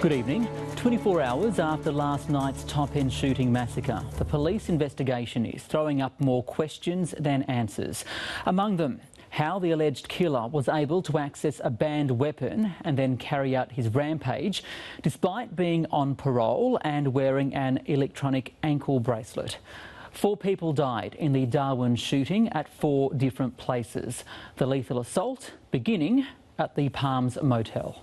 Good evening. 24 hours after last night's top-end shooting massacre, the police investigation is throwing up more questions than answers. Among them, how the alleged killer was able to access a banned weapon and then carry out his rampage despite being on parole and wearing an electronic ankle bracelet. 4 people died in the Darwin shooting at 4 different places. The lethal assault beginning at the Palms Motel.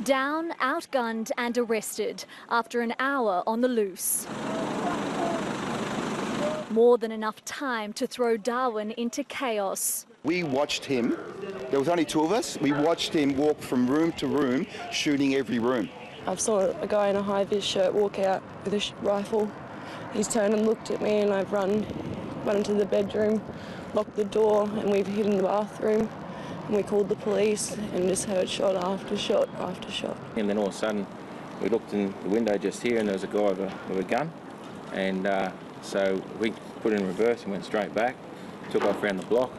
Down, outgunned and arrested after an hour on the loose. More than enough time to throw Darwin into chaos. We watched him, there was only 2 of us, we watched him walk from room to room, shooting every room. I saw a guy in a high-vis shirt walk out with a rifle. He's turned and looked at me and I've run into the bedroom, locked the door and we've hid in the bathroom. And we called the police and just heard shot after shot after shot. And then all of a sudden we looked in the window just here and there was a guy with a gun. And so we put it in reverse and went straight back, took off around the block.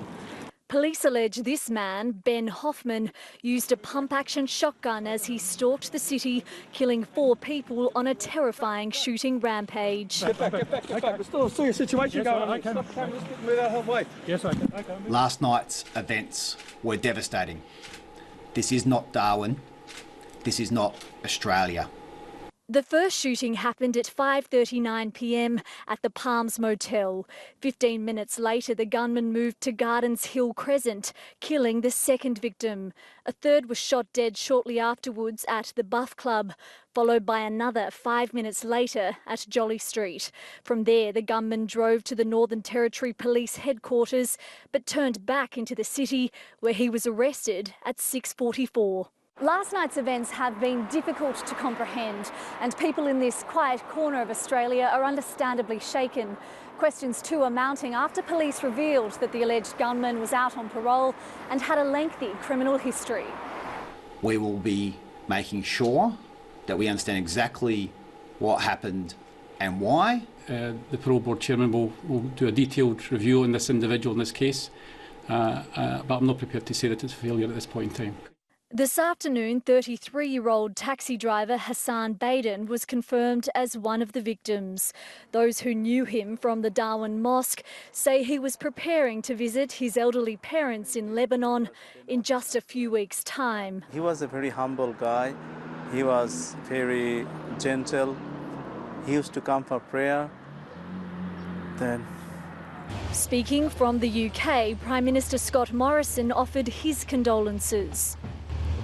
Police allege this man, Ben Hoffman, used a pump-action shotgun as he stalked the city, killing 4 people on a terrifying shooting rampage. Get back. Okay. We'll still a situation going on. Okay. Stop cameras, move out of the way. Yes, okay. Last night's events were devastating. This is not Darwin. This is not Australia. The first shooting happened at 5:39 p.m. at the Palms Motel. 15 minutes later, the gunman moved to Gardens Hill Crescent, killing the second victim. A third was shot dead shortly afterwards at the Buff Club, followed by another 5 minutes later at Jolly Street. From there, the gunman drove to the Northern Territory Police headquarters, but turned back into the city, where he was arrested at 6:44. Last night's events have been difficult to comprehend, and people in this quiet corner of Australia are understandably shaken. Questions too are mounting after police revealed that the alleged gunman was out on parole and had a lengthy criminal history. We will be making sure that we understand exactly what happened and why. The parole board chairman will do a detailed review on this individual in this case, but I'm not prepared to say that it's a failure at this point in time. This afternoon, 33-year-old taxi driver Hassan Baden was confirmed as one of the victims. Those who knew him from the Darwin Mosque say he was preparing to visit his elderly parents in Lebanon in just a few weeks' time. He was a very humble guy. He was very gentle. He used to come for prayer. Speaking from the UK, Prime Minister Scott Morrison offered his condolences.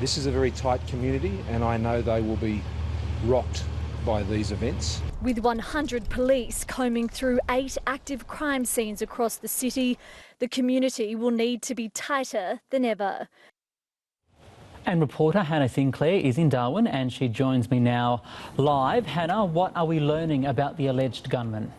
This is a very tight community and I know they will be rocked by these events. With 100 police combing through 8 active crime scenes across the city, the community will need to be tighter than ever. And reporter Hannah Sinclair is in Darwin and she joins me now live. Hannah, what are we learning about the alleged gunman?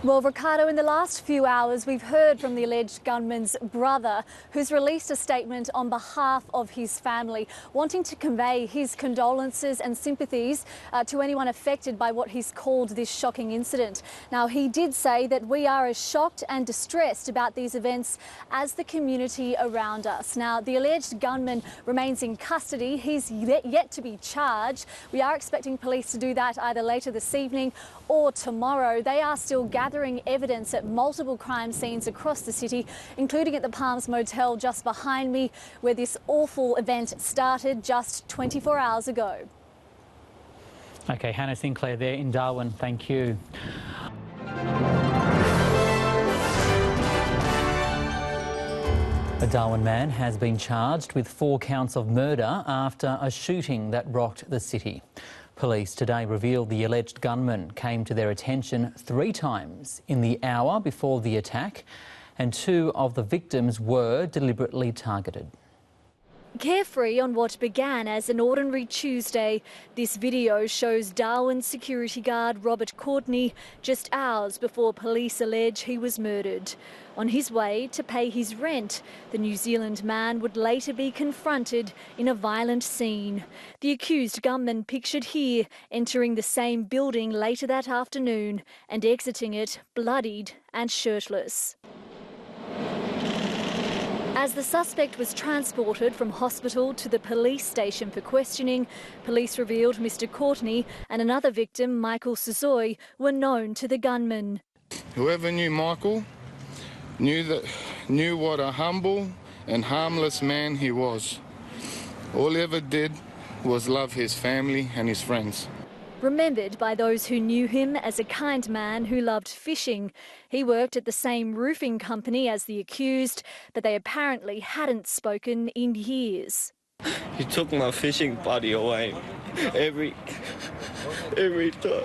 Well, Ricardo, in the last few hours, we've heard from the alleged gunman's brother, who's released a statement on behalf of his family, wanting to convey his condolences and sympathies to anyone affected by what he's called this shocking incident. Now, he did say that we are as shocked and distressed about these events as the community around us. Now, the alleged gunman remains in custody. He's yet to be charged. We are expecting police to do that either later this evening or tomorrow. They are still gathering evidence at multiple crime scenes across the city, including at the Palms Motel just behind me, where this awful event started just 24 hours ago. OK, Hannah Sinclair there in Darwin. Thank you. A Darwin man has been charged with 4 counts of murder after a shooting that rocked the city. Police today revealed the alleged gunman came to their attention 3 times in the hour before the attack, and 2 of the victims were deliberately targeted. Carefree on what began as an ordinary Tuesday, this video shows Darwin security guard Robert Courtney just hours before police allege he was murdered. On his way to pay his rent, the New Zealand man would later be confronted in a violent scene. The accused gunman pictured here entering the same building later that afternoon and exiting it bloodied and shirtless. As the suspect was transported from hospital to the police station for questioning, police revealed Mr Courtney and another victim, Michael Suzoy, were known to the gunman. Whoever knew Michael knew what a humble and harmless man he was. All he ever did was love his family and his friends. Remembered by those who knew him as a kind man who loved fishing. He worked at the same roofing company as the accused, but they apparently hadn't spoken in years. He took my fishing buddy away every time.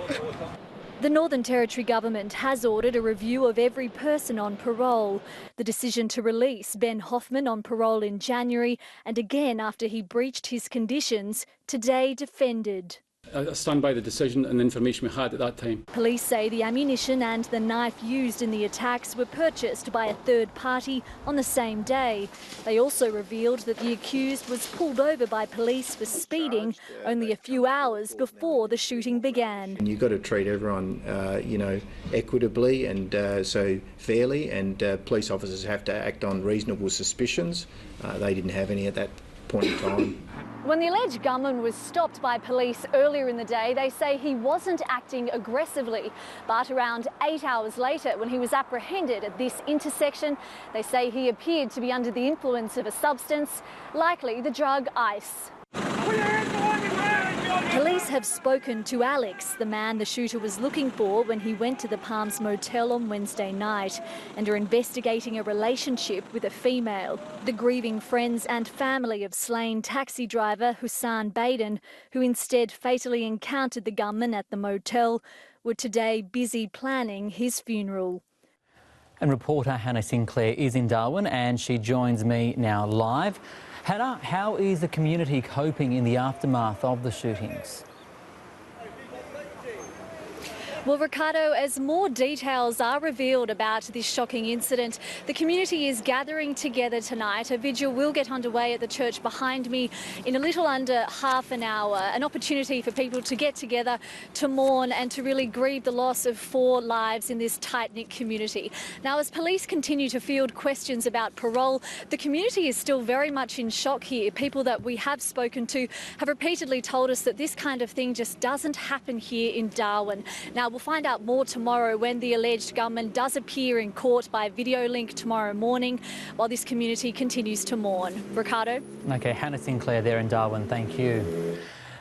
The Northern Territory government has ordered a review of every person on parole. The decision to release Ben Hoffman on parole in January and again after he breached his conditions, today defended. I stand by the decision and the information we had at that time. Police say the ammunition and the knife used in the attacks were purchased by a third party on the same day. They also revealed that the accused was pulled over by police for speeding only a few hours before the shooting began. You've got to treat everyone, equitably and so fairly, and police officers have to act on reasonable suspicions. They didn't have any at that point in time. When the alleged gunman was stopped by police earlier in the day, they say he wasn't acting aggressively. But around 8 hours later, when he was apprehended at this intersection, they say he appeared to be under the influence of a substance, likely the drug ice. Police have spoken to Alex, the man the shooter was looking for when he went to the Palms Motel on Wednesday night, and are investigating a relationship with a female. The grieving friends and family of slain taxi driver Hussein Baden, who instead fatally encountered the gunman at the motel, were today busy planning his funeral. And reporter Hannah Sinclair is in Darwin and she joins me now live. Hannah, how is the community coping in the aftermath of the shootings? Well, Ricardo, as more details are revealed about this shocking incident, the community is gathering together tonight. A vigil will get underway at the church behind me in a little under half an hour, an opportunity for people to get together, to mourn and to really grieve the loss of 4 lives in this tight-knit community. Now, as police continue to field questions about parole, the community is still very much in shock here. People that we have spoken to have repeatedly told us that this kind of thing just doesn't happen here in Darwin. Now, we'll find out more tomorrow when the alleged gunman does appear in court by video link tomorrow morning, while this community continues to mourn. Ricardo? OK, Hannah Sinclair there in Darwin, thank you.